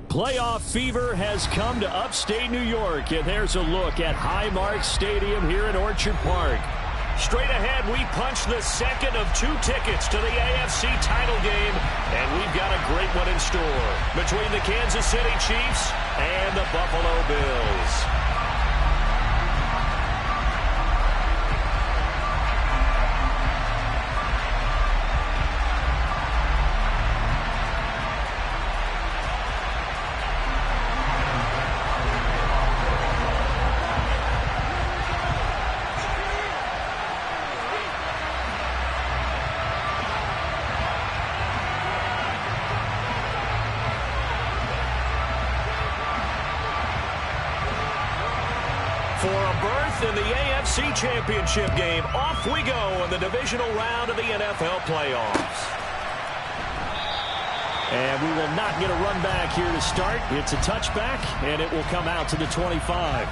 Playoff fever has come to upstate New York, and there's a look at Highmark Stadium here in Orchard Park. Straight ahead, we punch the second of 2 tickets to the AFC title game, and we've got a great one in store between the Kansas City Chiefs and the Buffalo Bills. For a berth in the AFC Championship game, off we go in the divisional round of the NFL playoffs. And we will not get a run back here to start. It's a touchback, and it will come out to the 25.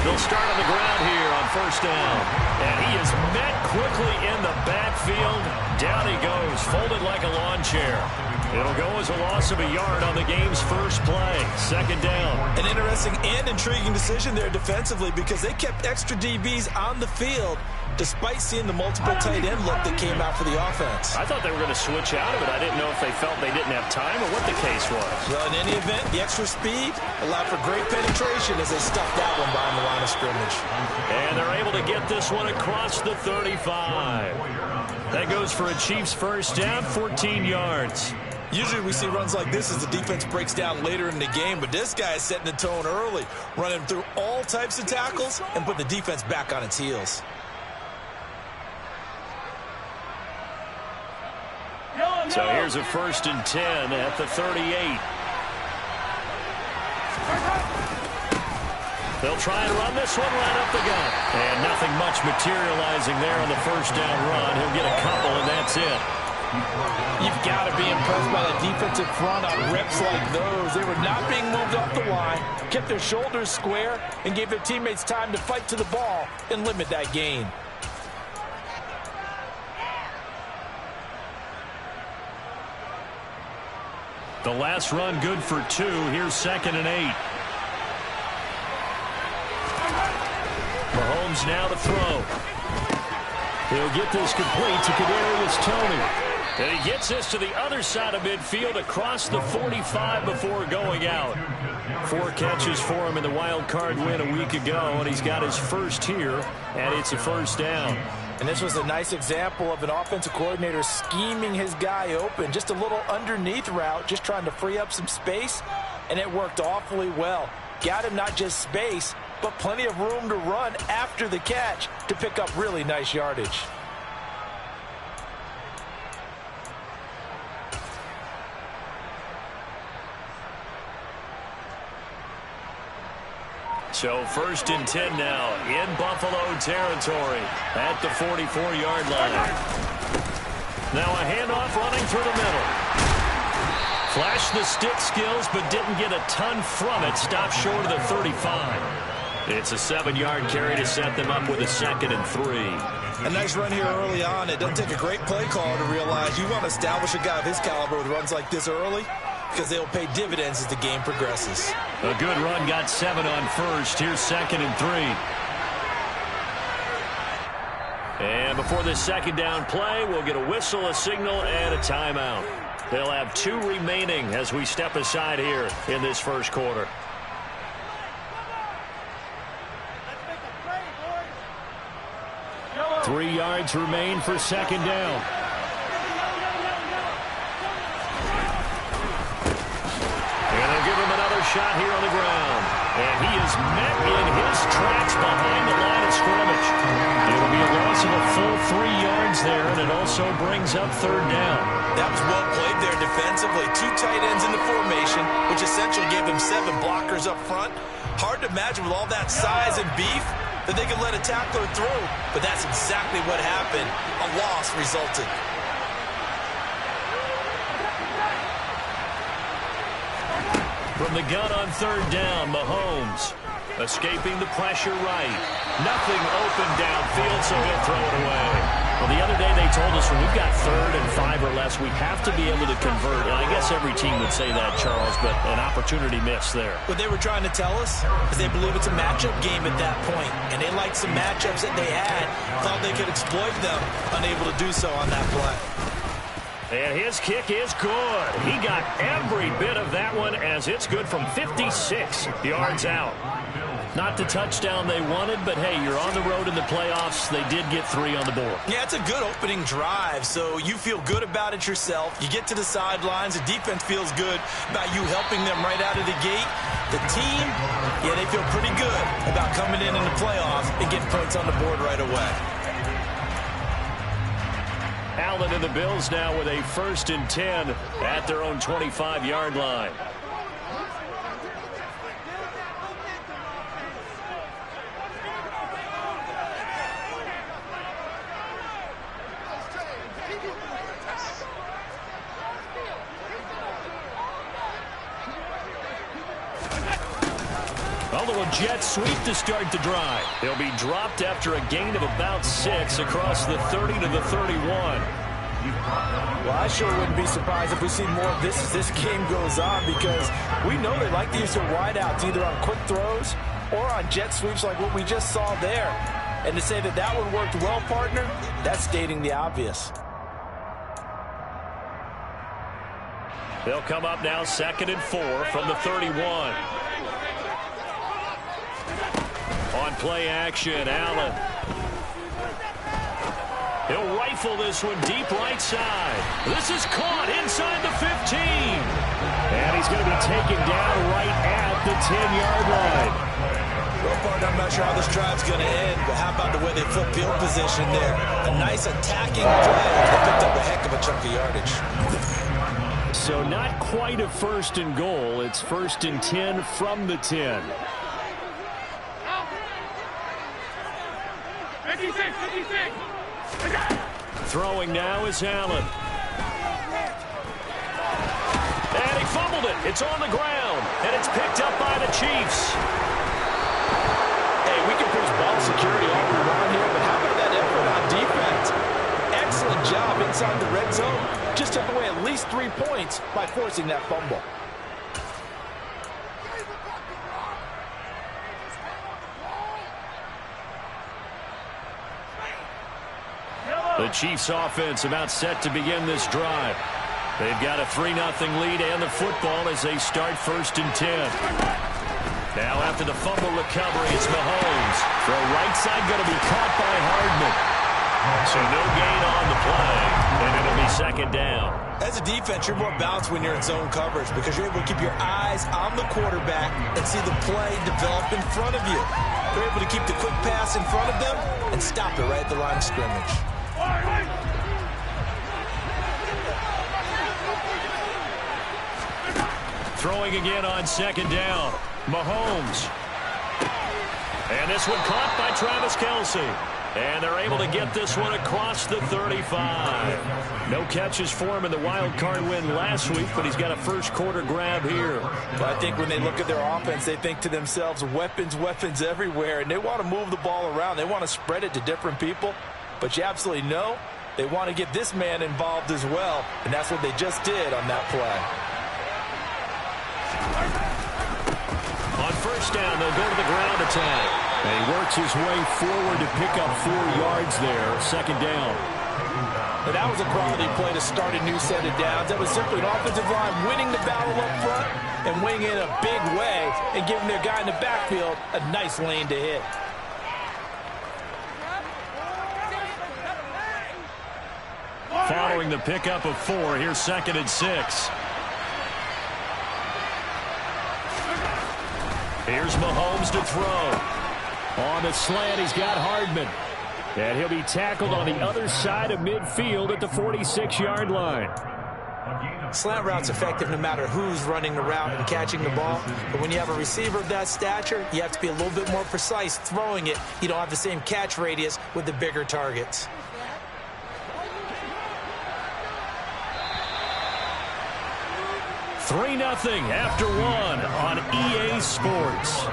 They'll start on the ground here on first down. And he is met quickly in the backfield. Down he goes, folded like a lawn chair. It'll go as a loss of a yard on the game's first play. Second down. An interesting and intriguing decision there defensively because they kept extra DBs on the field despite seeing the multiple tight end look that came out for the offense. I thought they were going to switch out of it. I didn't know if they felt they didn't have time or what the case was. Well, in any event, the extra speed allowed for great penetration as they stuffed that one behind the line of scrimmage. And they're able to get this one across the 35. That goes for a Chiefs first down, 14 yards. Usually we see runs like this as the defense breaks down later in the game, but this guy is setting the tone early, running through all types of tackles and putting the defense back on its heels. So here's a 1st and 10 at the 38. They'll try and run this one right up the gut. And nothing much materializing there on the first down run. He'll get a couple, and that's it. You've got to be impressed by the defensive front on reps like those. They were not being moved off the line, kept their shoulders square, and gave their teammates time to fight to the ball and limit that gain. The last run good for 2. Here's 2nd and 8. Mahomes now to throw. He'll get this complete to Kadarius Toney. And he gets this to the other side of midfield across the 45 before going out. 4 catches for him in the wild card win a week ago, and he's got his first here, and it's a first down. And this was a nice example of an offensive coordinator scheming his guy open. Just a little underneath route, just trying to free up some space, and it worked awfully well. Got him not just space, but plenty of room to run after the catch to pick up really nice yardage. So 1st and 10 now in Buffalo territory at the 44-yard line. Now a handoff running through the middle. Flashed the stick skills but didn't get a ton from it. Stopped short of the 35. It's a 7-yard carry to set them up with a 2nd and 3. A nice run here early on. It doesn't take a great play caller to realize you want to establish a guy of his caliber with runs like this early, because they'll pay dividends as the game progresses. A good run, got 7 on first. Here's 2nd and 3. And before this 2nd down play, we'll get a whistle, a signal, and a timeout. They'll have 2 remaining as we step aside here in this first quarter. Three yards remain for 2nd down. Shot here on the ground. And he is met in his tracks behind the line of scrimmage. It will be a loss of a full 3 yards there, and it also brings up third down. That was well played there defensively. 2 tight ends in the formation, which essentially gave them 7 blockers up front. Hard to imagine with all that size and beef that they could let a tackler through, but that's exactly what happened. A loss resulted. From the gun on third down, Mahomes escaping the pressure right. Nothing open downfield, so he'll throw it away. Well, the other day they told us when we've got 3rd and 5 or less, we have to be able to convert. And I guess every team would say that, Charles, but an opportunity missed there. What they were trying to tell us is they believe it's a matchup game at that point, and they liked some matchups that they had, thought they could exploit them, unable to do so on that play. And his kick is good. He got every bit of that one as it's good from 56 yards out. Not the touchdown they wanted, but hey, you're on the road in the playoffs. They did get 3 on the board. Yeah, it's a good opening drive, so you feel good about it yourself. You get to the sidelines. The defense feels good about you helping them right out of the gate. The team, yeah, they feel pretty good about coming in the playoffs and getting points on the board right away. Allen and the Bills now with a 1st and 10 at their own 25-yard line. Although a jet sweep to start the drive. He'll be dropped after a gain of about 6 across the 30 to the 31. Well, I sure wouldn't be surprised if we see more of this as this game goes on, because we know they like to use their wideouts either on quick throws or on jet sweeps like what we just saw there. And to say that that one worked well, partner, that's stating the obvious. They'll come up now 2nd and 4 from the 31. On play action, Allen. He'll rifle this one deep right side. This is caught inside the 15. And he's going to be taken down right at the 10-yard line. Well, partner, I'm not sure how this drive's going to end, but how about the way they flip field position there? A nice attacking play. They picked up a heck of a chunk of yardage. So not quite a 1st and goal. It's 1st and 10 from the 10. Throwing now is Allen. And he fumbled it. It's on the ground. And it's picked up by the Chiefs. Hey, we can push ball security all we want here, but how about that effort on defense? Excellent job inside the red zone. Just took away at least 3 points by forcing that fumble. The Chiefs offense about set to begin this drive. They've got a 3-0 lead and the football as they start 1st and 10. Now after the fumble recovery, it's Mahomes. Throw right side going to be caught by Hardman. So no gain on the play, and it'll be 2nd down. As a defense, you're more balanced when you're in zone coverage because you're able to keep your eyes on the quarterback and see the play develop in front of you. You're able to keep the quick pass in front of them and stop it right at the line of scrimmage. Throwing again on 2nd down. Mahomes. And this one caught by Travis Kelce. And they're able to get this one across the 35. No catches for him in the wild card win last week, but he's got a first quarter grab here. But I think when they look at their offense, they think to themselves, weapons, weapons everywhere, and they want to move the ball around. They want to spread it to different people, but you absolutely know they want to get this man involved as well, and that's what they just did on that play. On first down, they'll go to the ground attack. And he works his way forward to pick up 4 yards there. 2nd down. But that was a quality play to start a new set of downs. That was simply an offensive line winning the battle up front and winning in a big way and giving their guy in the backfield a nice lane to hit. Following the pickup of 4, here's 2nd and 6. Here's Mahomes to throw. On the slant, he's got Hardman. And he'll be tackled on the other side of midfield at the 46-yard line. Slant route's effective no matter who's running the route and catching the ball. But when you have a receiver of that stature, you have to be a little bit more precise throwing it. You don't have the same catch radius with the bigger targets. Three 0 after one on EA Sports.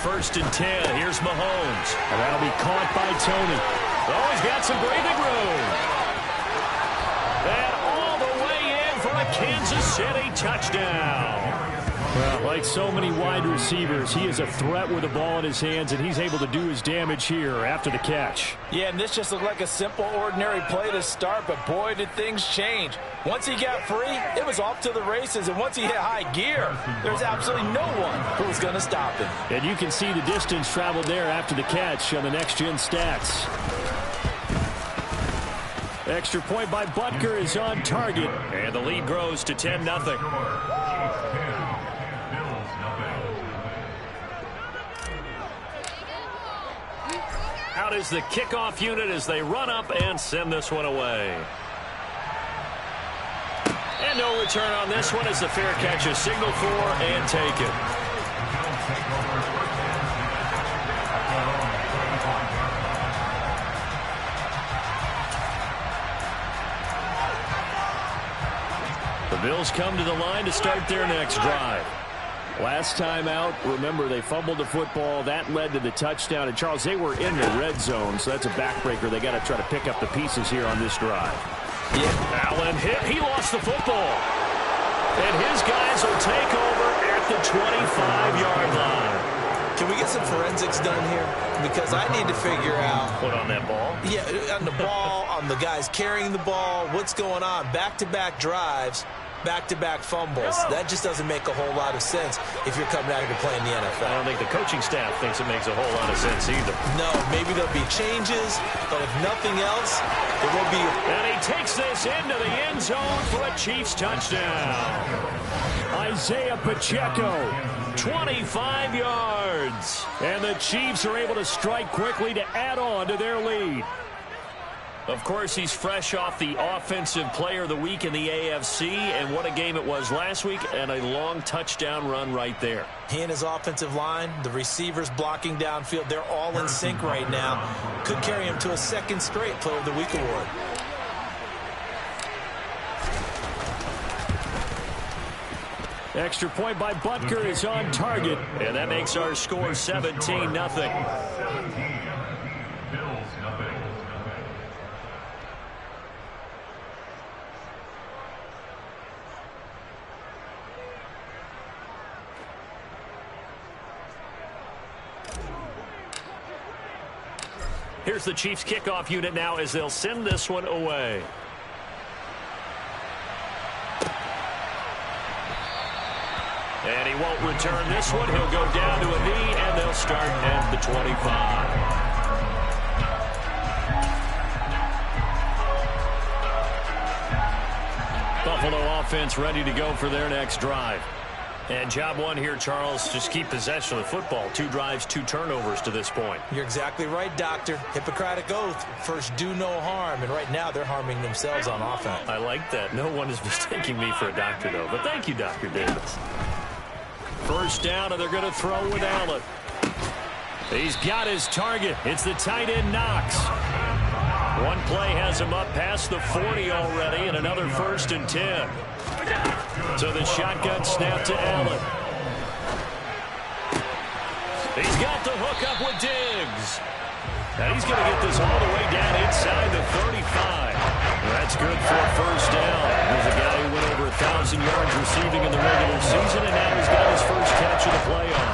First and 10. Here's Mahomes. And that'll be caught by Tony. Oh, he's got some breathing room. And all the way in for a Kansas City touchdown. Well, like so many wide receivers, he is a threat with the ball in his hands, and he's able to do his damage here after the catch. Yeah, and this just looked like a simple, ordinary play to start, but boy, did things change. Once he got free, it was off to the races, and once he hit high gear, there's absolutely no one who was going to stop him. And you can see the distance traveled there after the catch on the next-gen stats. Extra point by Butker is on target, and the lead grows to 10-0. Out is the kickoff unit as they run up and send this one away. And no return on this one as the fair catch is signaled for and taken. The Bills come to the line to start their next drive. Last time out, remember, they fumbled the football. That led to the touchdown. And, Charles, they were in the red zone, so that's a backbreaker. They got to try to pick up the pieces here on this drive. Yeah. Allen hit. He lost the football. And his guys will take over at the 25-yard line. Can we get some forensics done here? Because I need to figure out... What, on that ball? Yeah, on the ball, on the guys carrying the ball, what's going on. Back-to-back drives, back-to-back fumbles. That just doesn't make a whole lot of sense if you're coming out here to play in the NFL. I don't think the coaching staff thinks it makes a whole lot of sense either. No, maybe there'll be changes, but if nothing else, there will be... And he takes this into the end zone for a Chiefs touchdown. Isaiah Pacheco, 25 yards. And the Chiefs are able to strike quickly to add on to their lead. Of course, he's fresh off the Offensive Player of the Week in the AFC, and what a game it was last week, and a long touchdown run right there. He and his offensive line, the receivers blocking downfield, they're all in sync right now. Could carry him to a second straight Player of the Week award. Extra point by Butker is on target, and that makes our score 17-0. Here's the Chiefs kickoff unit now as they'll send this one away. And he won't return this one. He'll go down to a knee, and they'll start at the 25. Buffalo offense ready to go for their next drive. And job one here, Charles, just keep possession of the football. 2 drives, 2 turnovers to this point. You're exactly right, Doctor. Hippocratic oath. First, do no harm. And right now, they're harming themselves on offense. I like that. No one is mistaking me for a doctor, though. But thank you, Dr. Davis. First down, and they're going to throw with Allen. He's got his target. It's the tight end, Knox. One play has him up past the 40 already, and another 1st and 10. So the shotgun snap to Allen. He's got the hook up with Diggs. And he's going to get this all the way down inside the 35. That's good for a first down. There's a guy who went over 1,000 yards receiving in the regular season, and now he's got his first catch of the playoffs.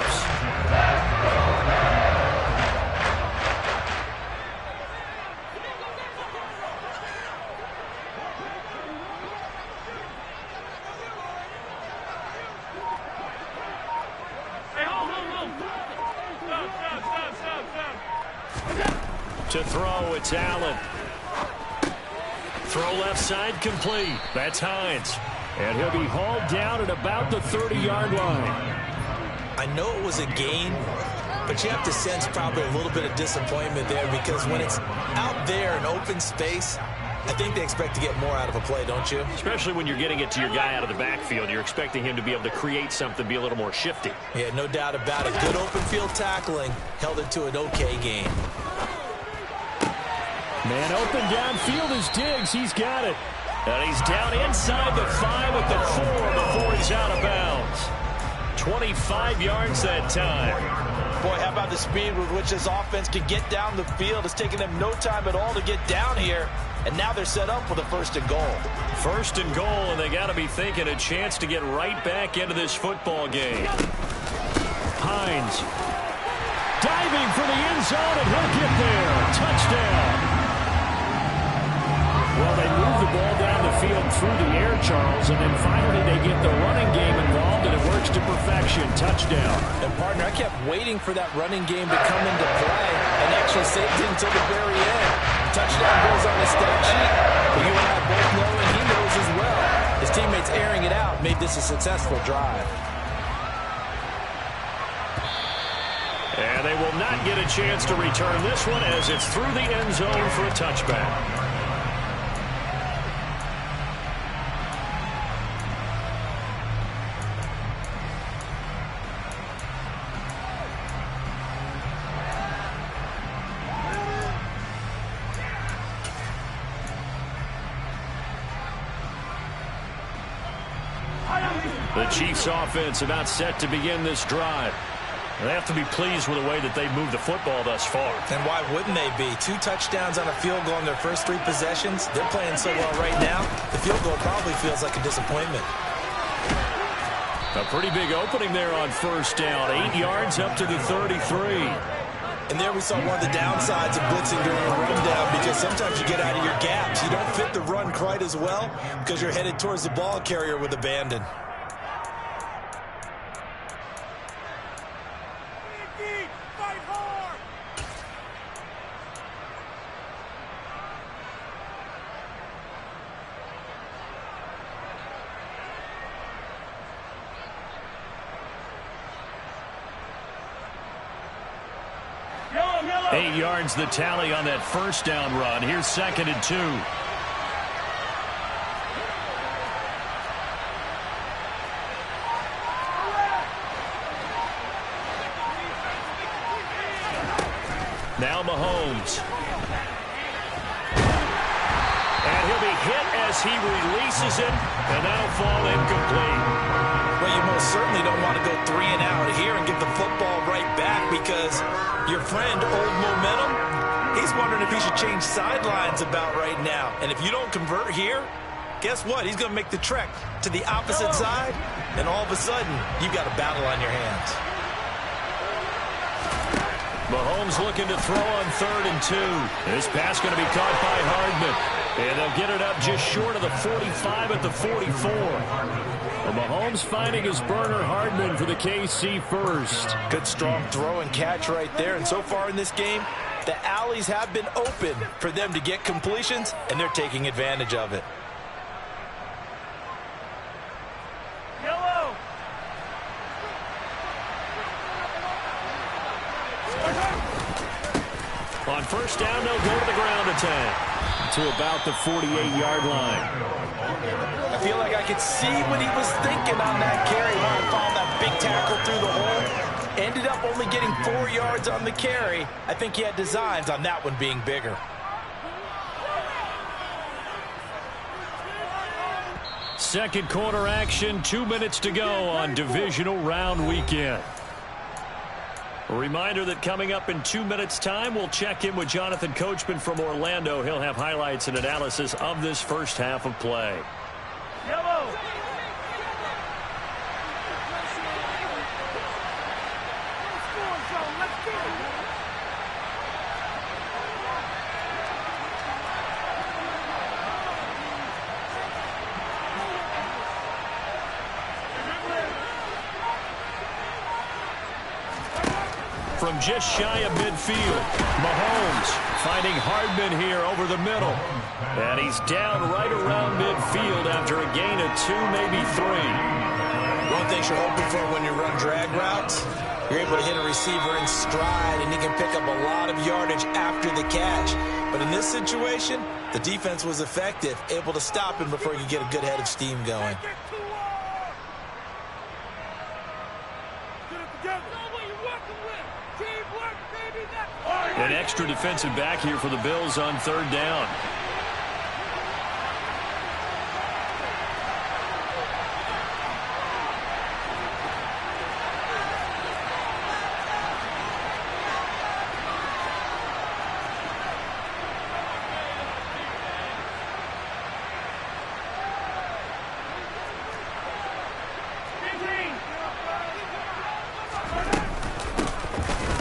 To throw, it's Allen. Throw left side complete. That's Hines. And he'll be hauled down at about the 30-yard line. I know it was a gain, but you have to sense probably a little bit of disappointment there because when it's out there in open space, I think they expect to get more out of a play, don't you? Especially when you're getting it to your guy out of the backfield. You're expecting him to be able to create something, be a little more shifty. Yeah, no doubt about it. Good open field tackling held it to an okay game. Man open downfield is Diggs. He's got it. And he's down inside the 5 at the 4 before he's out of bounds. 25 yards that time. Boy, how about the speed with which this offense can get down the field? It's taken them no time at all to get down here. And now they're set up with a 1st and goal. 1st and goal, and they got to be thinking a chance to get right back into this football game. Hines diving for the end zone, and he'll get there. Touchdown. Well, they move the ball down the field through the air, Charles, and then finally they get the running game involved, and it works to perfection. Touchdown. And, partner, I kept waiting for that running game to come into play and actually saved it until the very end. Touchdown goes on the stat sheet, but you and I both know, and he knows as well, his teammates airing it out made this a successful drive. And they will not get a chance to return this one as it's through the end zone for a touchback. The Chiefs offense about set to begin this drive. They have to be pleased with the way that they've moved the football thus far. And why wouldn't they be? 2 touchdowns on a field goal in their first 3 possessions. They're playing so well right now, the field goal probably feels like a disappointment. A pretty big opening there on 1st down. 8 yards up to the 33. And there we saw one of the downsides of blitzing during a rundown because sometimes you get out of your gaps. You don't fit the run quite as well because you're headed towards the ball carrier with abandon. Yellow. 8 yards the tally on that 1st down run. Here's 2nd and 2. Now Mahomes. And he'll be hit as he releases it, and that'll fall incomplete. Well, you most certainly don't want to go 3 and out here and get the football right back because your friend, Old Momentum, he's wondering if he should change sidelines about right now. And if you don't convert here, guess what? He's going to make the trek to the opposite side, and all of a sudden, you've got a battle on your hands. Mahomes looking to throw on 3rd and 2. This pass going to be caught by Hardman. And they'll get it up just short of the 45 at the 44. Well, Mahomes finding his burner Hardman for the KC first. Good strong throw and catch right there. And so far in this game, the alleys have been open for them to get completions, and they're taking advantage of it. Yellow. On 1st down, they'll go to the ground attack to about the 48-yard line. I feel like I could see what he was thinking on that carry when he found that big tackle through the hole. Ended up only getting 4 yards on the carry. I think he had designs on that one being bigger. Second quarter action, 2 minutes to go on divisional round weekend. A reminder that coming up in 2 minutes' time, we'll check in with Jonathan Coachman from Orlando. He'll have highlights and analysis of this first half of play. Yellow. from just shy of midfield. Mahomes finding Hardman here over the middle. And he's down right around midfield after a gain of 2, maybe 3. One thing you're hoping for when you run drag routes, you're able to hit a receiver in stride, and he can pick up a lot of yardage after the catch. But in this situation, the defense was effective, able to stop him before he could get a good head of steam going. An extra defensive back here for the Bills on 3rd down.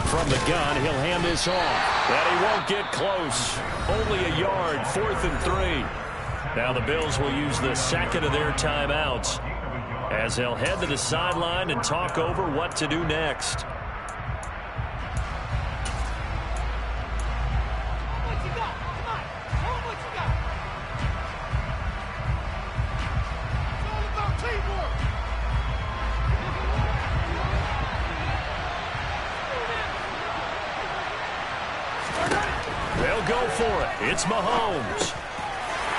From the gun, he'll hand this off. And he won't get close. Only a yard, 4th and 3. Now the Bills will use the second of their timeouts as they'll head to the sideline and talk over what to do next. They'll go for it. It's Mahomes.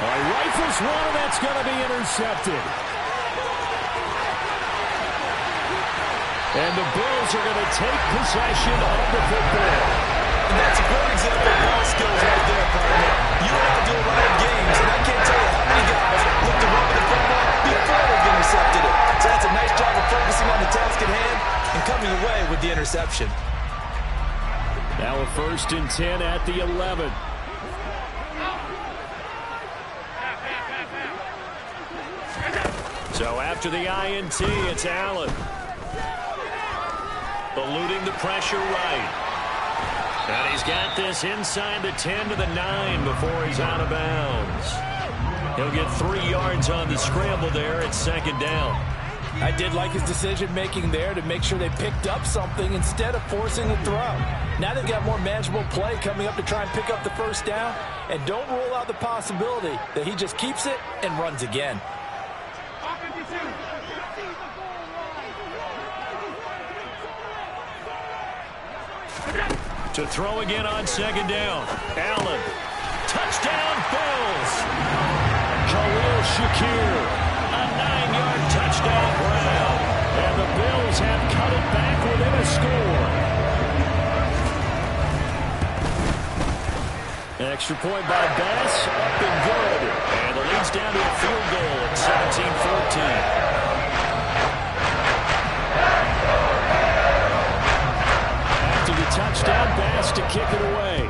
Rifles one, that's going to be intercepted. And the Bills are going to take possession of the football. And that's a great example of ball skills right there, partner. You have to do a lot of games, and I can't tell you how many guys look to run with the football before they've intercepted it. So that's a nice job of focusing on the task at hand and coming away with the interception. Now a 1st and 10 at the 11. So after the INT, it's Allen. Eluding the pressure right. And he's got this inside the 10 to the 9 before he's out of bounds. He'll get 3 yards on the scramble there at 2nd down. I did like his decision-making there to make sure they picked up something instead of forcing the throw. Now they've got more manageable play coming up to try and pick up the 1st down. And don't rule out the possibility that he just keeps it and runs again. To throw again on 2nd down. Allen. Touchdown, Bills. Khalil Shakir. A 9-yard touchdown grab. And the Bills have cut it back within a score. Extra point by Bass. Up and good. And the lead's down to a field goal at 17-14. Touchdown, Bass to kick it away.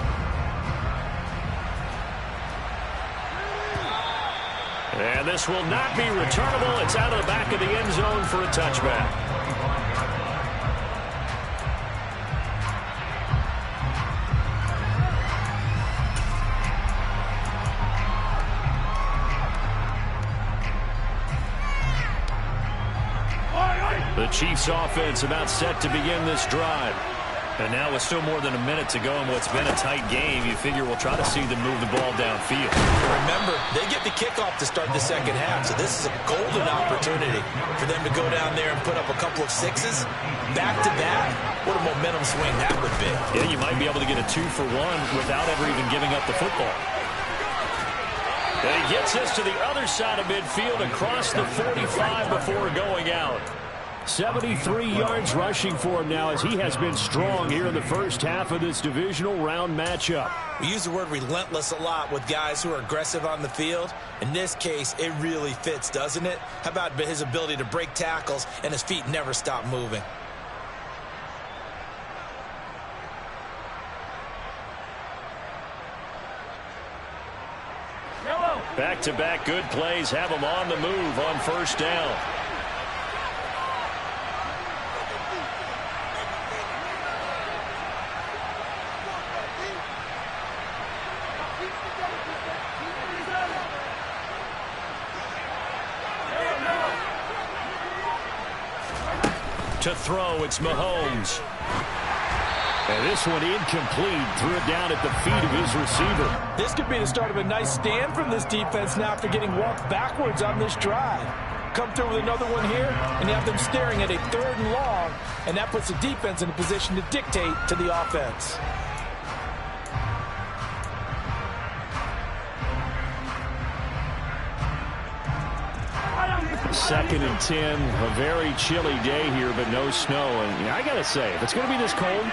And this will not be returnable. It's out of the back of the end zone for a touchback. The Chiefs offense about set to begin this drive. And now with still more than a minute to go in what's been a tight game, you figure we'll try to see them move the ball downfield. Remember, they get the kickoff to start the 2nd half, so this is a golden opportunity for them to go down there and put up a couple of 6s back-to-back. What a momentum swing that would be. Yeah, you might be able to get a 2-for-1 without ever even giving up the football. And he gets us to the other side of midfield across the 45 before going out. 73 yards rushing for him now as he has been strong here in the 1st half of this divisional round matchup. We use the word relentless a lot with guys who are aggressive on the field. In this case, it really fits, doesn't it? How about his ability to break tackles and his feet never stop moving? Back-to-back good plays have him on the move on 1st down. To throw, it's Mahomes. And this one incomplete. Threw it down at the feet of his receiver. This could be the start of a nice stand from this defense now after getting walked backwards on this drive. Come through with another one here, and you have them staring at a 3rd and long, and that puts the defense in a position to dictate to the offense. Second and 10, a very chilly day here, but no snow. And I got to say, if it's going to be this cold,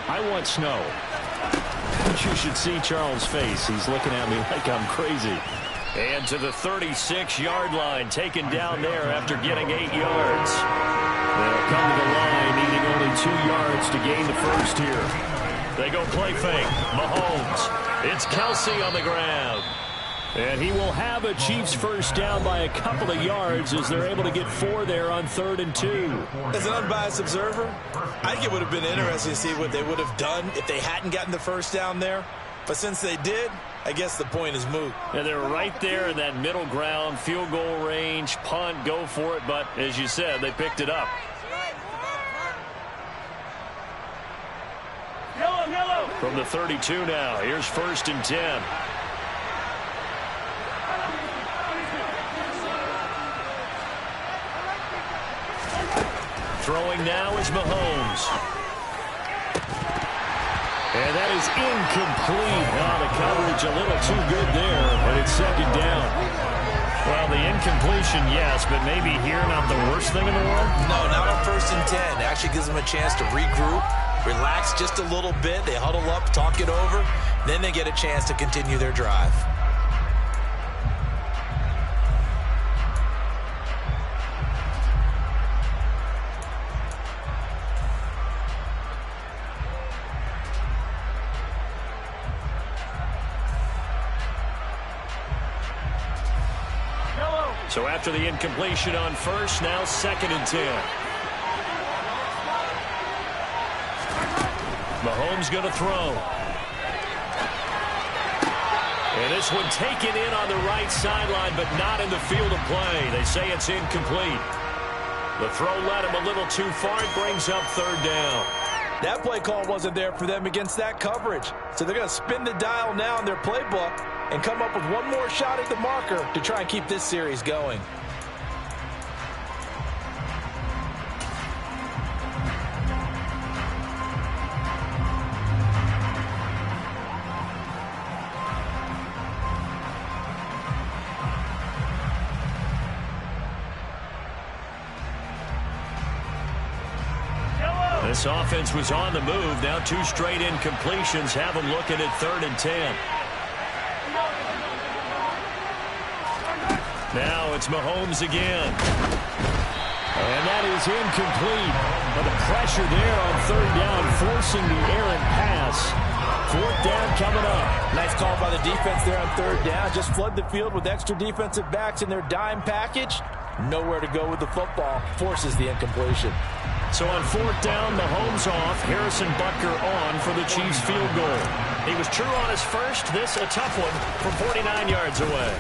I want snow. You should see Charles' face. He's looking at me like I'm crazy. And to the 36-yard line, taken down there after getting 8 yards. They'll come to the line, needing only 2 yards to gain the first here. They go play fake. Mahomes. It's Kelsey on the ground. And he will have a Chiefs first down by a couple of yards as they're able to get 4 there on 3rd and 2. As an unbiased observer, I think it would have been interesting to see what they would have done if they hadn't gotten the first down there. But since they did, I guess the point is moot. And they're right there in that middle ground, field goal range, punt, go for it. But as you said, they picked it up. From the 32 now, here's 1st and 10. Throwing now is Mahomes. And that is incomplete. The coverage a little too good there, but it's 2nd down. Well, the incompletion, yes, but maybe here not the worst thing in the world? No, not on 1st and 10. It actually gives them a chance to regroup, relax just a little bit. They huddle up, talk it over. Then they get a chance to continue their drive. So after the incompletion on 1st, now 2nd and 10. Mahomes going to throw. And this one taken in on the right sideline, but not in the field of play. They say it's incomplete. The throw led him a little too far. It brings up 3rd down. That play call wasn't there for them against that coverage. So they're going to spin the dial now in their playbook and come up with one more shot at the marker to try and keep this series going. This offense was on the move. Now 2 straight incompletions have them looking at 3rd and 10. Now it's Mahomes again. And that is incomplete. But the pressure there on 3rd down, forcing the errant pass. 4th down coming up. Nice call by the defense there on 3rd down. Just flood the field with extra defensive backs in their dime package. Nowhere to go with the football. Forces the incompletion. So on 4th down, Mahomes off. Harrison Butker on for the Chiefs field goal. He was true on his first. This a tough one from 49 yards away.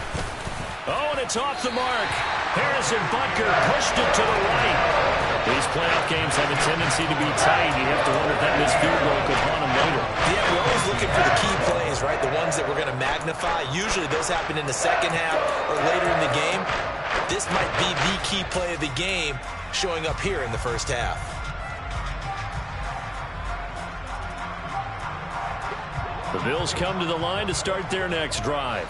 Oh, and it's off the mark. Harrison Butker pushed it to the right. These playoff games have a tendency to be tight. You have to wonder if that missed field goal could haunt him later. Yeah, we're always looking for the key plays, right? The ones that we're going to magnify. Usually those happen in the 2nd half or later in the game. This might be the key play of the game showing up here in the 1st half. The Bills come to the line to start their next drive.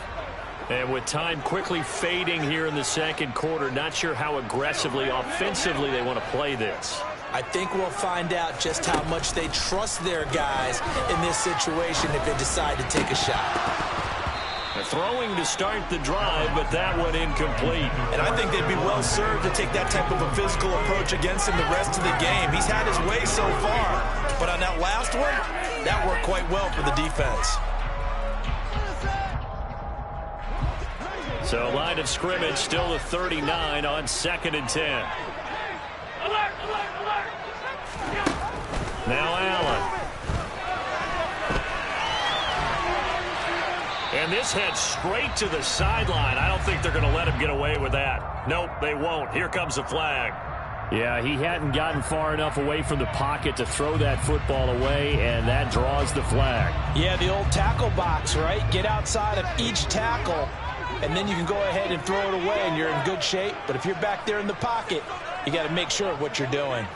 And with time quickly fading here in the 2nd quarter, not sure how aggressively, offensively they want to play this. I think we'll find out just how much they trust their guys in this situation if they decide to take a shot. Throwing to start the drive, but that one incomplete. And I think they'd be well served to take that type of a physical approach against him the rest of the game. He's had his way so far, but on that last one, that worked quite well for the defense. So line of scrimmage still the 39 on 2nd and 10. Alert, alert, alert. Now Allen. And this heads straight to the sideline. I don't think they're going to let him get away with that. Nope, they won't. Here comes a flag. Yeah, he hadn't gotten far enough away from the pocket to throw that football away, and that draws the flag. Yeah, the old tackle box, right? Get outside of each tackle, and then you can go ahead and throw it away, and you're in good shape. But if you're back there in the pocket, you got to make sure of what you're doing.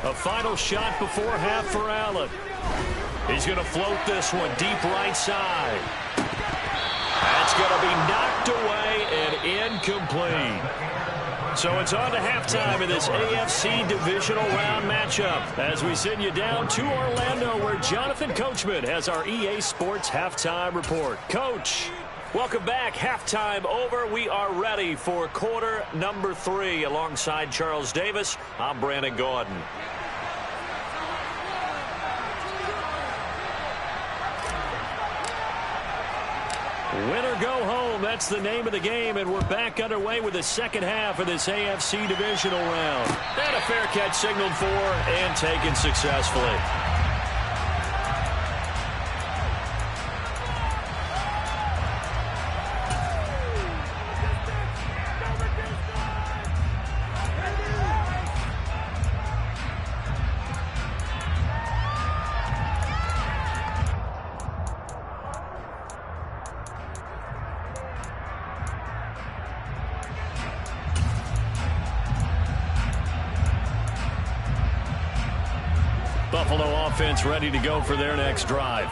A final shot before half for Allen. He's going to float this one deep right side. That's going to be knocked away and incomplete. So it's on to halftime in this AFC divisional round matchup as we send you down to Orlando where Jonathan Coachman has our EA Sports halftime report. Coach, welcome back. Halftime over. We are ready for quarter number 3 alongside Charles Davis. I'm Brandon Gaudin. Win or go home, that's the name of the game, and we're back underway with the second half of this AFC divisional round. And a fair catch signaled for and taken successfully. Buffalo offense ready to go for their next drive.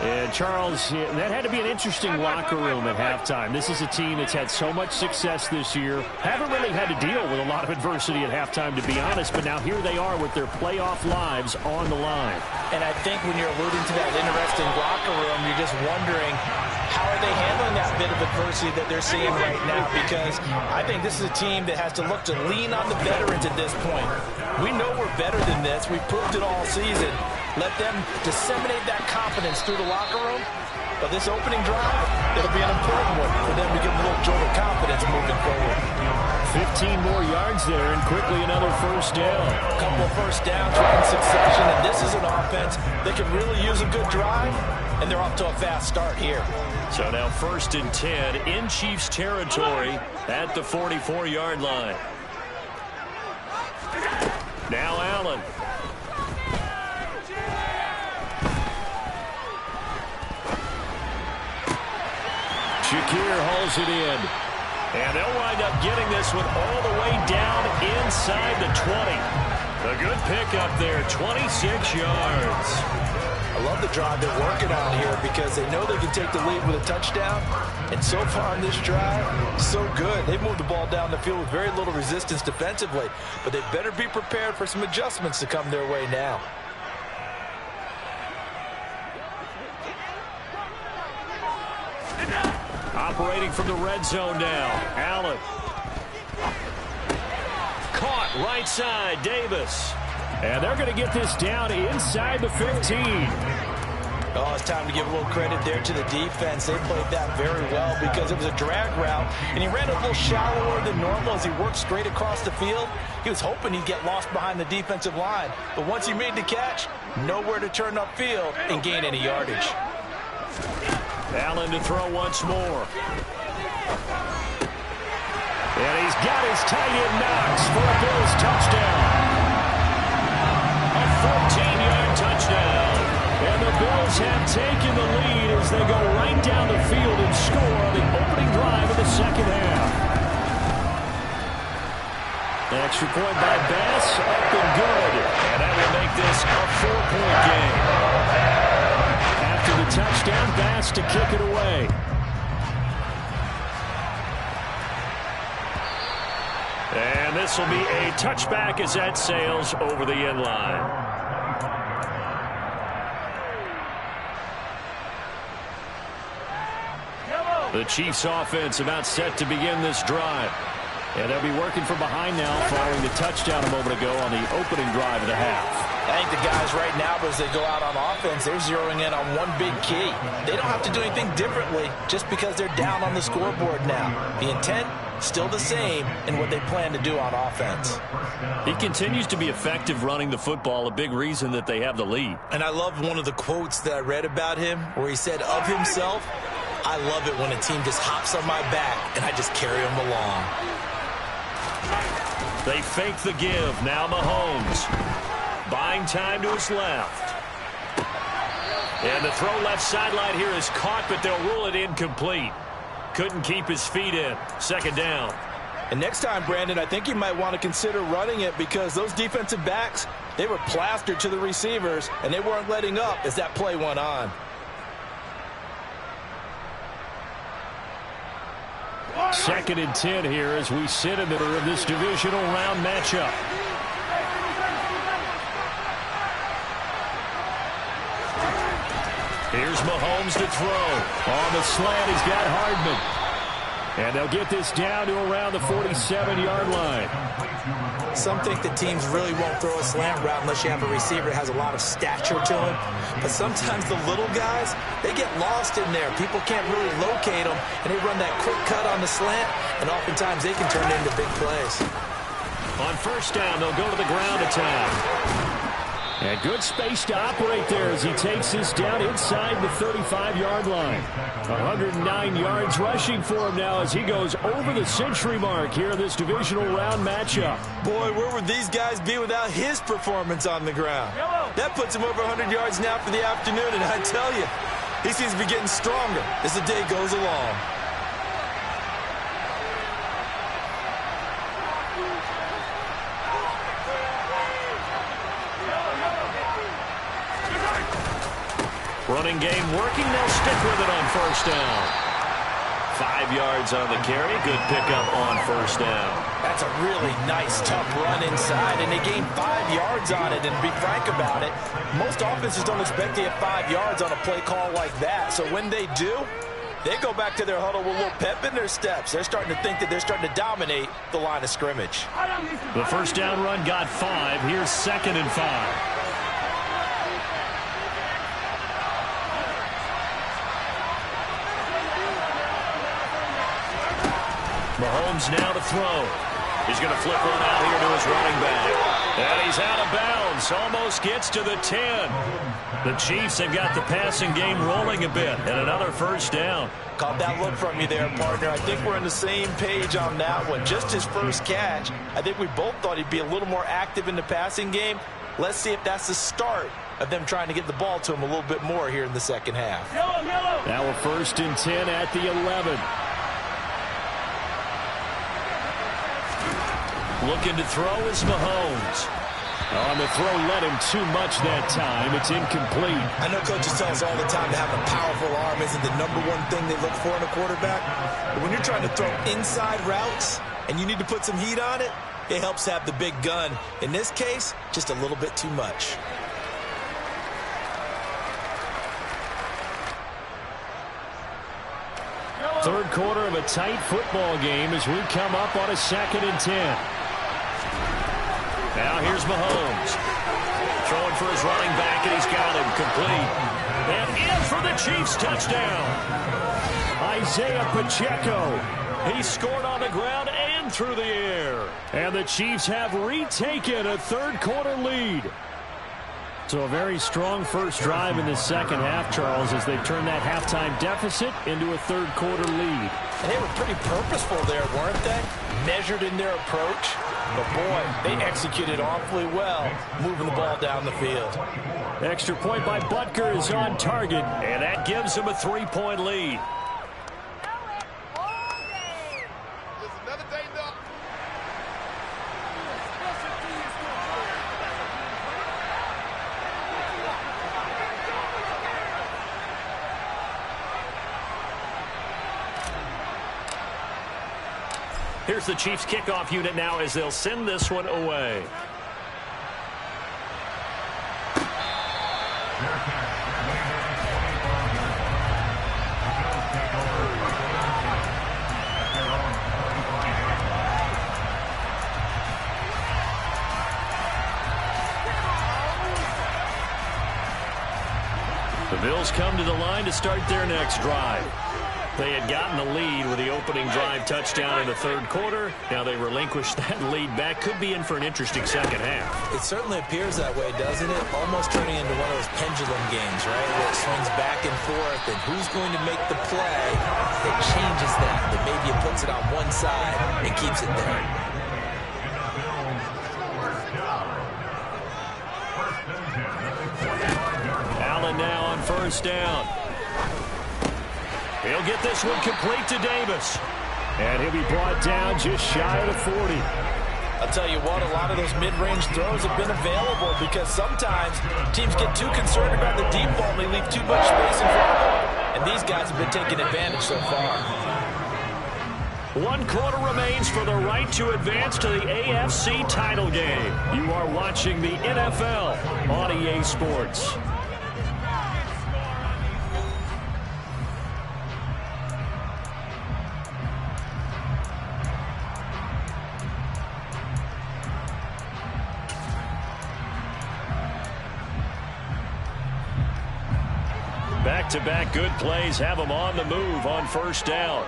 And Charles, that had to be an interesting locker room at halftime. This is a team that's had so much success this year. Haven't really had to deal with a lot of adversity at halftime, to be honest. But now here they are with their playoff lives on the line. And I think when you're alluding to that interesting locker room, you're just wondering, how are they handling that bit of adversity that they're seeing right now? Because I think this is a team that has to look to lean on the veterans at this point. We know we're better than this. We've proved it all season. Let them disseminate that confidence through the locker room. But this opening drive, it'll be an important one for them to get a little jolt of confidence moving forward. 15 more yards there and quickly another first down. A couple of first downs in succession, and this is an offense that can really use a good drive, and they're off to a fast start here. So now 1st and 10 in Chiefs territory at the 44-yard line. Now Allen. Shakir hauls it in. And they'll wind up getting this one all the way down inside the 20. A good pickup there, 26 yards. I love the drive they're working on here because they know they can take the lead with a touchdown. And so far on this drive, so good. They've moved the ball down the field with very little resistance defensively. But they better be prepared for some adjustments to come their way now. Operating from the red zone now. Allen. Caught right side, Davis. And they're going to get this down inside the 15. Oh, it's time to give a little credit there to the defense. They played that very well because it was a drag route, and he ran a little shallower than normal as he worked straight across the field. He was hoping he'd get lost behind the defensive line, but once he made the catch, nowhere to turn upfield and gain any yardage. Allen to throw once more. And he's got his tight end Knox for a Bills touchdown. A 14-yard touchdown. And the Bills have taken the lead as they go right down the field and score on the opening drive of the second half. The extra point by Bass, up and good. And that will make this a 4-point game. After the touchdown, Bass to kick it away. And this will be a touchback as that sails over the end line. The Chiefs offense about set to begin this drive. And they'll be working from behind now following the touchdown a moment ago on the opening drive of the half. I think the guys right now, as they go out on offense, they're zeroing in on one big key. They don't have to do anything differently just because they're down on the scoreboard now. The intent, still the same in what they plan to do on offense. He continues to be effective running the football, a big reason that they have the lead. And I love one of the quotes that I read about him where he said of himself, "I love it when a team just hops on my back and I just carry them along." They fake the give. Now Mahomes. Buying time to his left. And the throw left sideline here is caught, but they'll rule it incomplete. Couldn't keep his feet in. Second down. And next time, Brandon, I think you might want to consider running it because those defensive backs, they were plastered to the receivers, and they weren't letting up as that play went on. Second and 10 here as we sit in the middle of this divisional round matchup. Here's Mahomes to throw. On the slant, he's got Hardman. And they'll get this down to around the 47-yard line. Some think that teams really won't throw a slant route unless you have a receiver that has a lot of stature to him. But sometimes the little guys, they get lost in there. People can't really locate them, and they run that quick cut on the slant, and oftentimes they can turn it into big plays. On first down, they'll go to the ground attack. And good space to operate there as he takes this down inside the 35-yard line. 109 yards rushing for him now as he goes over the century mark here in this divisional round matchup. Boy, where would these guys be without his performance on the ground? That puts him over 100 yards now for the afternoon, and I tell you, he seems to be getting stronger as the day goes along. Running game working. They'll stick with it on first down. 5 yards on the carry. Good pickup on first down. That's a really nice, tough run inside, and they gained 5 yards on it. And to be frank about it, most offenses don't expect to get 5 yards on a play call like that. So when they do, they go back to their huddle with a little pep in their steps. They're starting to think that they're starting to dominate the line of scrimmage. The first down run got 5. Here's 2nd and 5. Mahomes now to throw. He's going to flip one out here to his running back. And he's out of bounds. Almost gets to the 10. The Chiefs have got the passing game rolling a bit. And another first down. Caught that look from you there, partner. I think we're on the same page on that one. Just his first catch. I think we both thought he'd be a little more active in the passing game. Let's see if that's the start of them trying to get the ball to him a little bit more here in the second half. Now a 1st and 10 at the 11. Looking to throw is Mahomes. On the throw, led him too much that time. It's incomplete. I know coaches tell us all the time that having a powerful arm isn't the #1 thing they look for in a quarterback. But when you're trying to throw inside routes and you need to put some heat on it, it helps have the big gun. In this case, just a little bit too much. Third quarter of a tight football game as we come up on a 2nd and 10. Now here's Mahomes. Throwing for his running back, and he's got him complete. And in for the Chiefs touchdown. Isaiah Pacheco. He scored on the ground and through the air. And the Chiefs have retaken a third quarter lead. So a very strong first drive in the second half, Charles, as they turn that halftime deficit into a third quarter lead. And they were pretty purposeful there, weren't they? Measured in their approach. But, boy, they executed awfully well, moving the ball down the field. Extra point by Butker is on target, and that gives him a 3-point lead. Here's the Chiefs kickoff unit now as they'll send this one away. The Bills come to the line to start their next drive. They had gotten the lead with the opening drive touchdown in the third quarter. Now they relinquish that lead back. Could be in for an interesting second half. It certainly appears that way, doesn't it? Almost turning into one of those pendulum games, right? Where it swings back and forth, and who's going to make the play that changes that maybe it puts it on one side and keeps it there. Allen now on first down. He'll get this one complete to Davis. And he'll be brought down just shy of the 40. I'll tell you what, a lot of those mid-range throws have been available because sometimes teams get too concerned about the deep ball and they leave too much space in front of them. And these guys have been taking advantage so far. 1 quarter remains for the right to advance to the AFC title game. You are watching the NFL on EA Sports. Back-to-back good plays have them on the move on first down.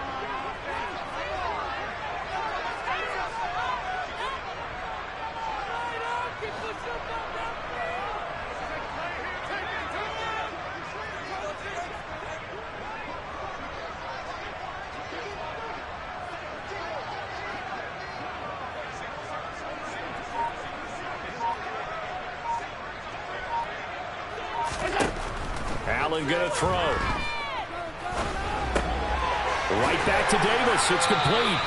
Allen going to throw. Right back to Davis. It's complete.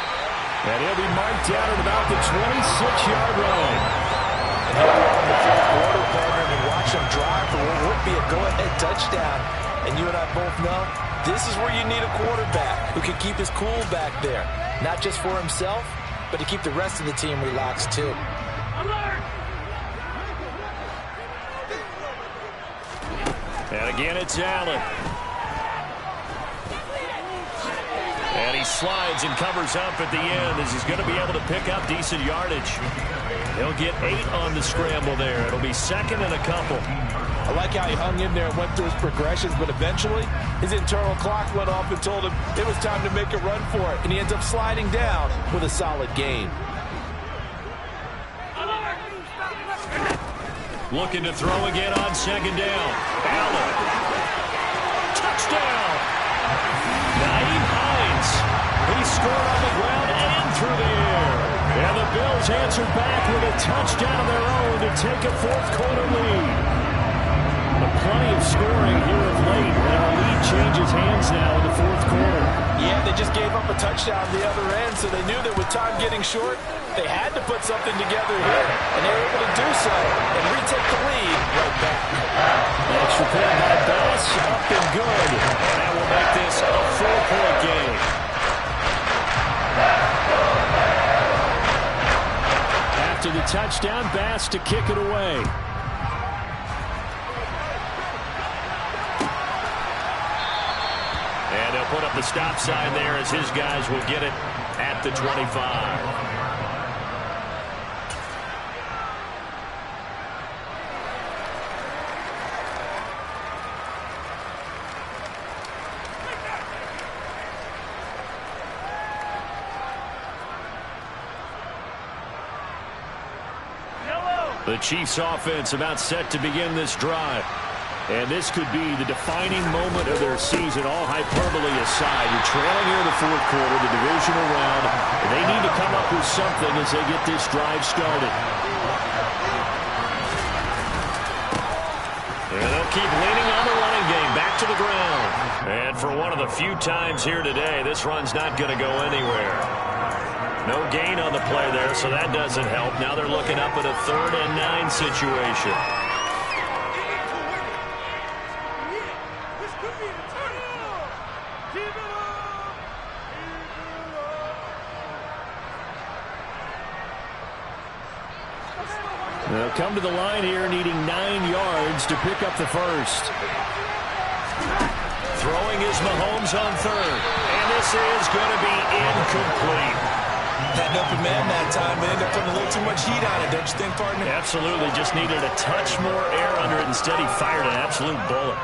And he'll be marked down at about the 26-yard line. And he'll go on the fourth quarter, partner, and watch him drive for what would be a go-ahead touchdown. And you and I both know this is where you need a quarterback who can keep his cool back there. Not just for himself, but to keep the rest of the team relaxed too. Alert! And again, it's Allen. And he slides and covers up at the end as he's going to be able to pick up decent yardage. He'll get 8 on the scramble there. It'll be second and a couple. I like how he hung in there and went through his progressions, but eventually his internal clock went off and told him it was time to make a run for it. And he ends up sliding down with a solid gain. Looking to throw again on second down. Allen. Touchdown. Nyheim Hines. He scored on the ground and through the air. And the Bills answered back with a touchdown of their own to take a fourth quarter lead. Plenty of scoring here of late. And our lead changes hands now in the fourth quarter. Yeah, they just gave up a touchdown on the other end, so they knew that with time getting short, they had to put something together here, and they were able to do so and retake the lead right back. Extra point by Bass, up and good. And that will make this a 4-point game. After the touchdown, Bass to kick it away. And they'll put up the stop sign there as his guys will get it at the 25. The Chiefs offense about set to begin this drive. And this could be the defining moment of their season, all hyperbole aside. You're trailing here in the fourth quarter, the divisional round, and they need to come up with something as they get this drive started. And they'll keep leaning on the running game, back to the ground. And for one of the few times here today, this run's not going to go anywhere. No gain on the play there, so that doesn't help. Now they're looking up at a 3rd and 9 situation. They'll come to the line here needing 9 yards to pick up the first. Throwing is Mahomes on 3rd. And this is going to be incomplete. Had an open man that time, but ended up putting a little too much heat on it, don't you think, partner? Absolutely. Just needed a touch more air under it. Instead, he fired an absolute bullet.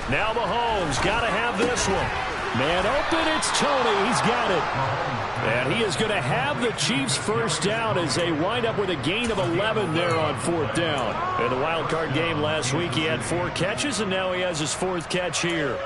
Now Mahomes got to have this one. Man open, it's Tony. He's got it. And he is going to have the Chiefs first down as they wind up with a gain of 11 there on fourth down. In the wild card game last week, he had 4 catches, and now he has his 4th catch here.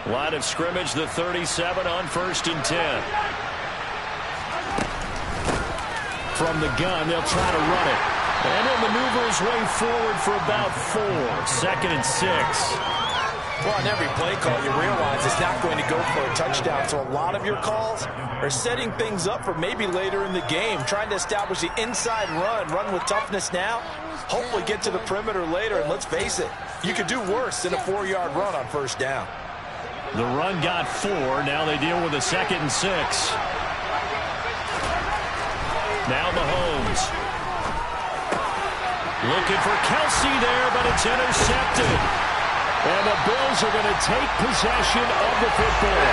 Line of scrimmage, the 37 on 1st and 10. From the gun, they'll try to run it. And he'll maneuver his way forward for about 4. 2nd and 6. Well, on every play call, you realize it's not going to go for a touchdown. So a lot of your calls are setting things up for maybe later in the game, trying to establish the inside run with toughness now, hopefully get to the perimeter later. And let's face it, you could do worse than a 4-yard run on 1st down. The run got 4. Now they deal with a 2nd and 6. Now Mahomes. Looking for Kelsey there, but it's intercepted. And the Bills are going to take possession of the football.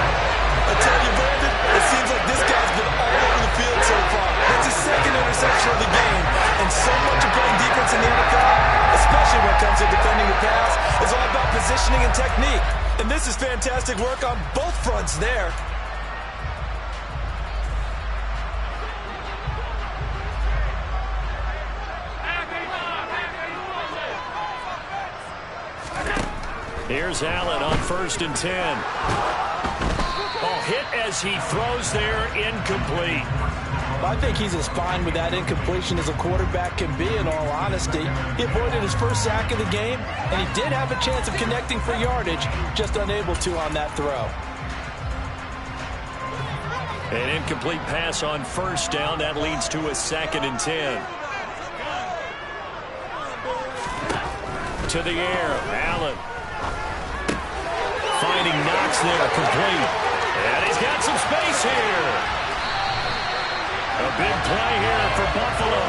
I tell you, Brandon, it seems like this guy's been all over the field so far. That's his 2nd interception of the game. And so much of playing defense in the NFL, especially when it comes to defending the pass, is all about positioning and technique. And this is fantastic work on both fronts there. Here's Allen on 1st and 10. Oh, hit as he throws there, incomplete. I think he's as fine with that incompletion as a quarterback can be, in all honesty. He avoided his first sack of the game, and he did have a chance of connecting for yardage, just unable to on that throw. An incomplete pass on 1st down. That leads to a 2nd and 10. To the air, Allen. Finding Knox there, complete. And he's got some space here. A big play here for Buffalo.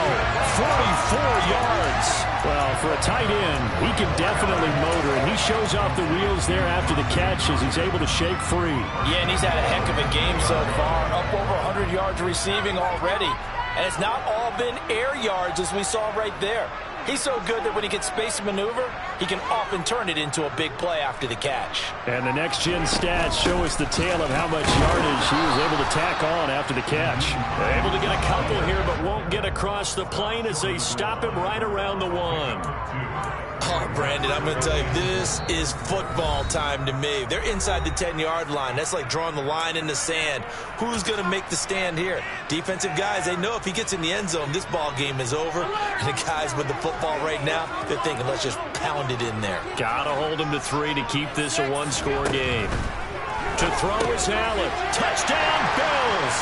44 yards. Well, for a tight end, he can definitely motor, and he shows off the wheels there after the catch as he's able to shake free. Yeah, and he's had a heck of a game so far. Up over 100 yards receiving already. And it's not all been air yards as we saw right there. He's so good that when he can space and maneuver, he can often turn it into a big play after the catch. And the next-gen stats show us the tale of how much yardage he was able to tack on after the catch. Able to get a couple here, but won't get across the plane as they stop him right around the 1. Oh, Brandon, I'm going to tell you, this is football time to me. They're inside the 10-yard line. That's like drawing the line in the sand. Who's going to make the stand here? Defensive guys, they know if he gets in the end zone, this ball game is over. And the guys with the football right now, they're thinking, let's just pound it in there. Got to hold him to 3 to keep this a 1-score game. To throw is Allen. Touchdown, Bills.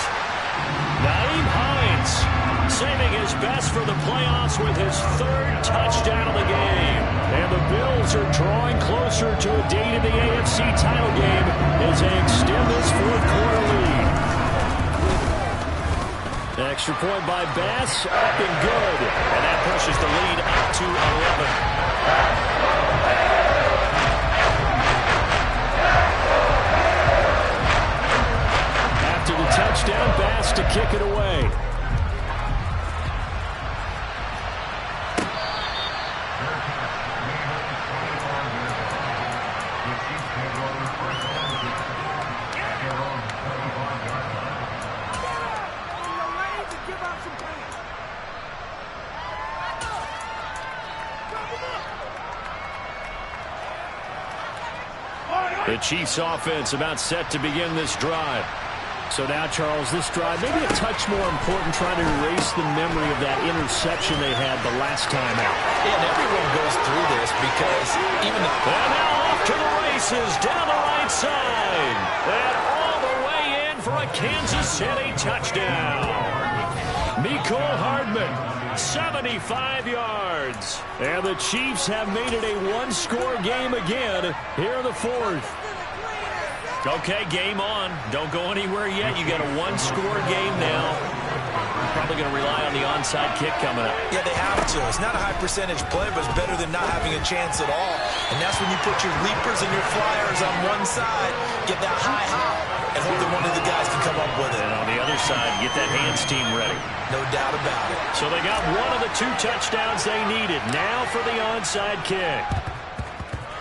Nyheim Hines saving his best for the playoffs with his 3rd touchdown of the game. And the Bills are drawing closer to a date in the AFC title game as they extend this 4th quarter lead. Extra point by Bass, up and good. And that pushes the lead up to 11. After the touchdown, Bass to kick it away. The Chiefs offense about set to begin this drive. So now, Charles, this drive maybe a touch more important, trying to erase the memory of that interception they had the last time out. Yeah, and everyone goes through this because even the... And now off to the races down the right side. And all the way in for a Kansas City touchdown. Mecole Hardman, 75 yards. And the Chiefs have made it a 1-score game again here in the 4th. Okay, game on. Don't go anywhere yet. You got a 1-score game now. Probably going to rely on the onside kick coming up. Yeah, they have to. It's not a high percentage play, but it's better than not having a chance at all. And that's when you put your leapers and your flyers on one side, get that high hop, and hope that one of the guys can come up with it. And on the other side, get that hands team ready. No doubt about it. So they got one of the 2 touchdowns they needed. Now for the onside kick.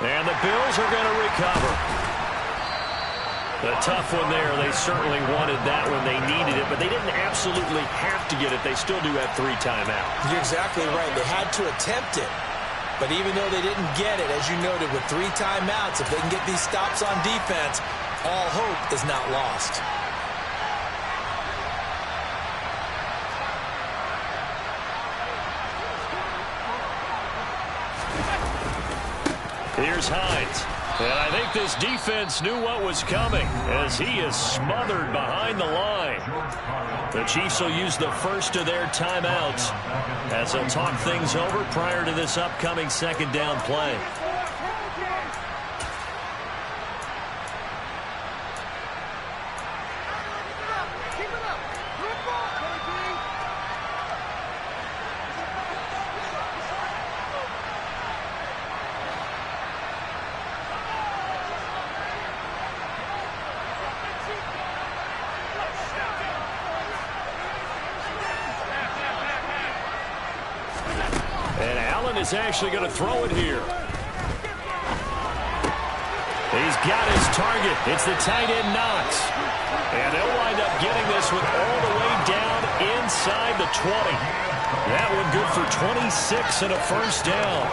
And the Bills are going to recover. The tough one there. They certainly wanted that when they needed it, but they didn't absolutely have to get it. They still do have 3 timeouts. You're exactly right. They had to attempt it. But even though they didn't get it, as you noted, with 3 timeouts, if they can get these stops on defense, all hope is not lost. Here's Hines. And I think this defense knew what was coming as he is smothered behind the line. The Chiefs will use the first of their timeouts as they'll talk things over prior to this upcoming second down play. Is actually going to throw it here. He's got his target. It's the tight end Knox. And they'll wind up getting this one all the way down inside the 20. That one good for 26 and a first down.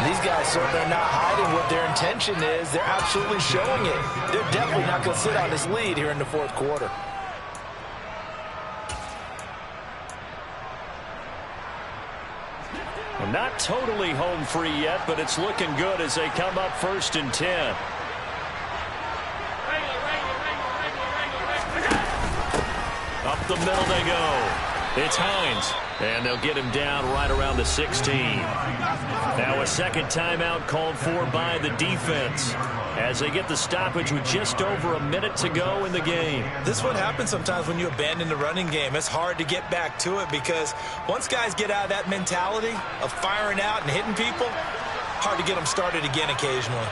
These guys certainly are not hiding what their intention is. They're absolutely showing it. They're definitely not going to sit on this lead here in the 4th quarter. Not totally home free yet, but it's looking good as they come up 1st and 10. Up the middle they go. It's Hines. And they'll get him down right around the 16. Now a second timeout called for by the defense as they get the stoppage with just over a minute to go in the game. This is what happens sometimes when you abandon the running game. It's hard to get back to it because once guys get out of that mentality of firing out and hitting people, hard to get them started again occasionally.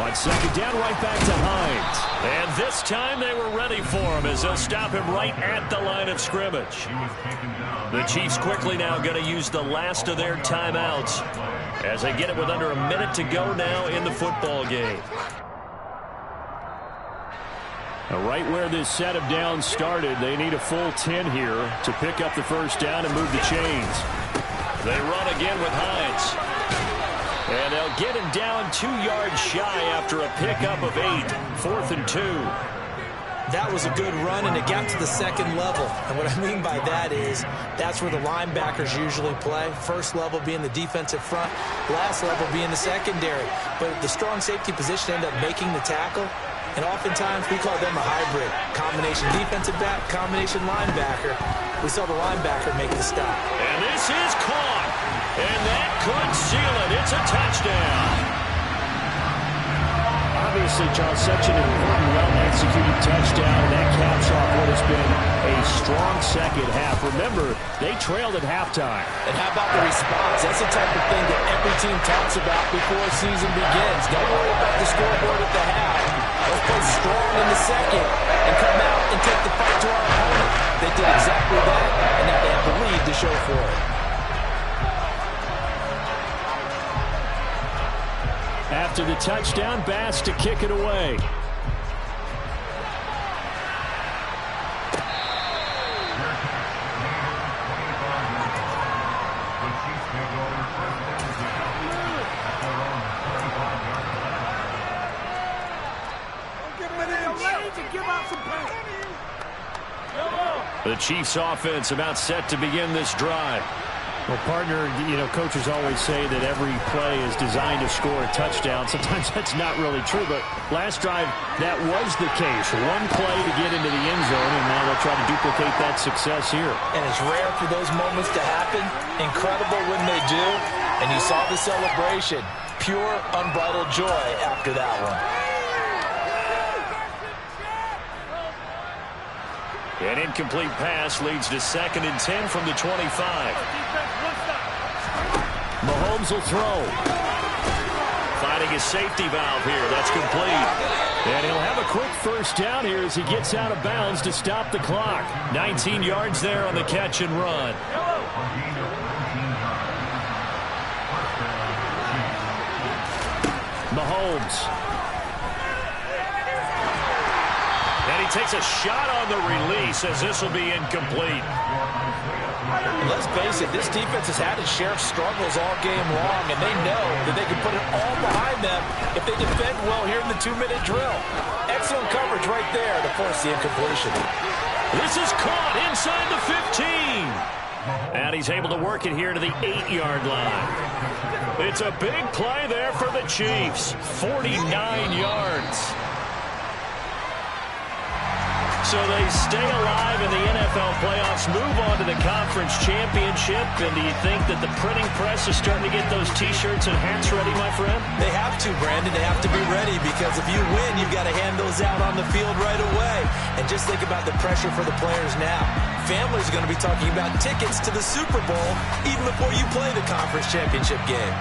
On second down, right back to Hines. And this time they were ready for him as they'll stop him right at the line of scrimmage. The Chiefs quickly now going to use the last of their timeouts as they get it with under a minute to go now in the football game. Right where this set of downs started, they need a full 10 here to pick up the first down and move the chains. They run again with Hines. And they'll get him down 2 yards shy after a pickup of 8. 4th and 2. That was a good run, and it got to the second level. And what I mean by that is that's where the linebackers usually play. First level being the defensive front, last level being the secondary. But the strong safety position ended up making the tackle. And oftentimes we call them a hybrid. Combination defensive back, combination linebacker. We saw the linebacker make the stop. And this is caught. And that could seal it. It's a touchdown. Obviously, Charles, such an important, well-executed touchdown. And that caps off what has been a strong second half. Remember, they trailed at halftime. And how about the response? That's the type of thing that every team talks about before the season begins. Don't worry about the scoreboard at the half. Let's play strong in the second and come out and take the fight to our opponent. They did exactly that, and now they have the lead to show for it. After the touchdown, Bass to kick it away. The Chiefs offense about set to begin this drive. Well, partner, coaches always say that every play is designed to score a touchdown. Sometimes that's not really true, but last drive, that was the case. One play to get into the end zone, and now they'll try to duplicate that success here. And it's rare for those moments to happen. Incredible when they do. And you saw the celebration. pure, unbridled joy after that one. An incomplete pass leads to 2nd and 10 from the 25. Mahomes will throw. Finding his safety valve here. That's complete. And he'll have a quick first down here as he gets out of bounds to stop the clock. 19 yards there on the catch and run. Mahomes. And he takes a shot on the release as this will be incomplete. And let's face it, this defense has had its share of struggles all game long, and they know that they can put it all behind them if they defend well here in the 2-minute drill. Excellent coverage right there to force the incompletion. This is caught inside the 15. And he's able to work it here to the 8-yard line. It's a big play there for the Chiefs. 49 yards. So they stay alive in the NFL playoffs, move on to the conference championship. And do you think that the printing press is starting to get those T-shirts and hats ready, my friend? They have to, Brandon. They have to be ready because if you win, you've got to hand those out on the field right away. And just think about the pressure for the players now. Families are going to be talking about tickets to the Super Bowl even before you play the conference championship game.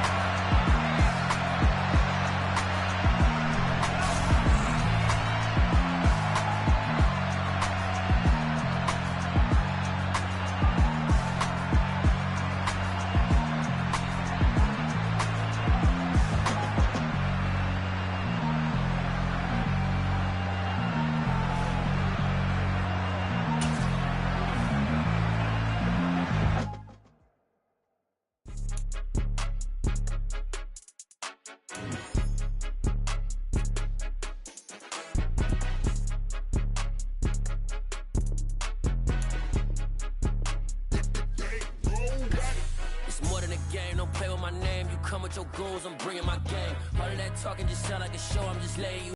Don't play with my name. You come with your goons, I'm bringing my game. All of that talking just sound like a show. I'm just letting you